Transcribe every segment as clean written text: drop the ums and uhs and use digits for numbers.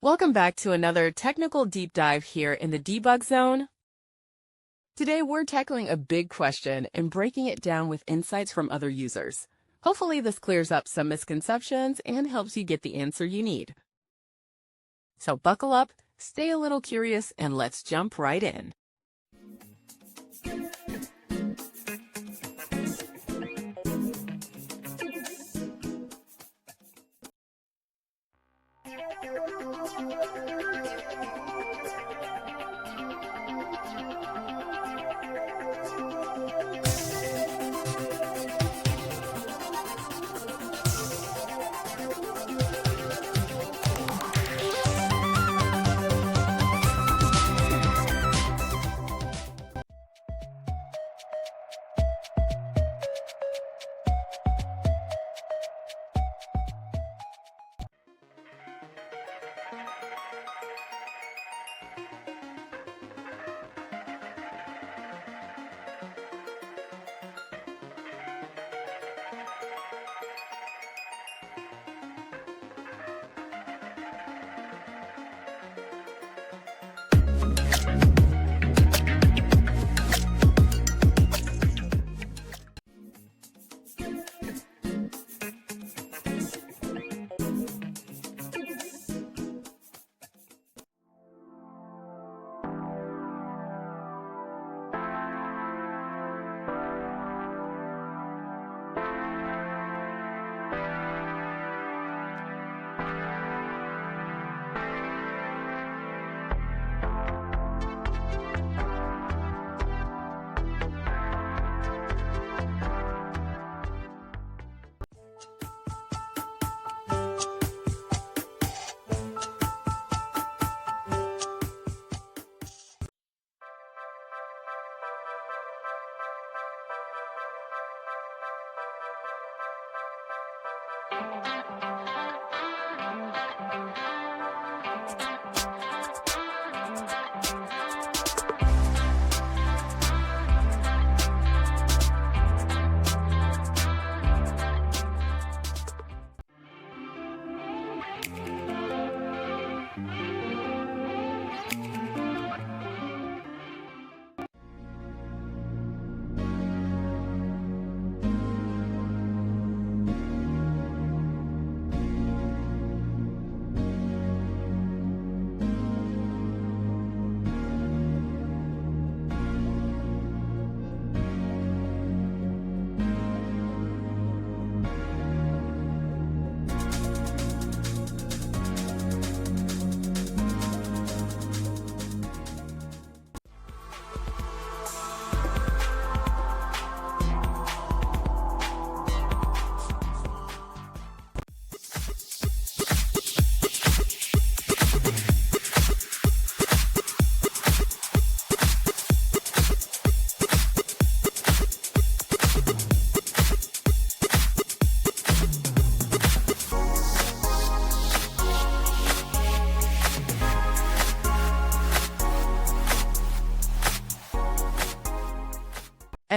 Welcome back to another technical deep dive here in the debug zone. Today we're tackling a big question and breaking it down with insights from other users. Hopefully this clears up some misconceptions and helps you get the answer you need. So buckle up, stay a little curious, and let's jump right in.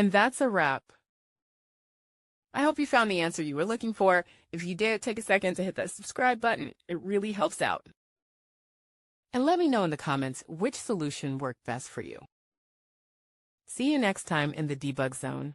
And that's a wrap. I hope you found the answer you were looking for. If you did, take a second to hit that subscribe button. It really helps out. And let me know in the comments which solution worked best for you. See you next time in the debug zone.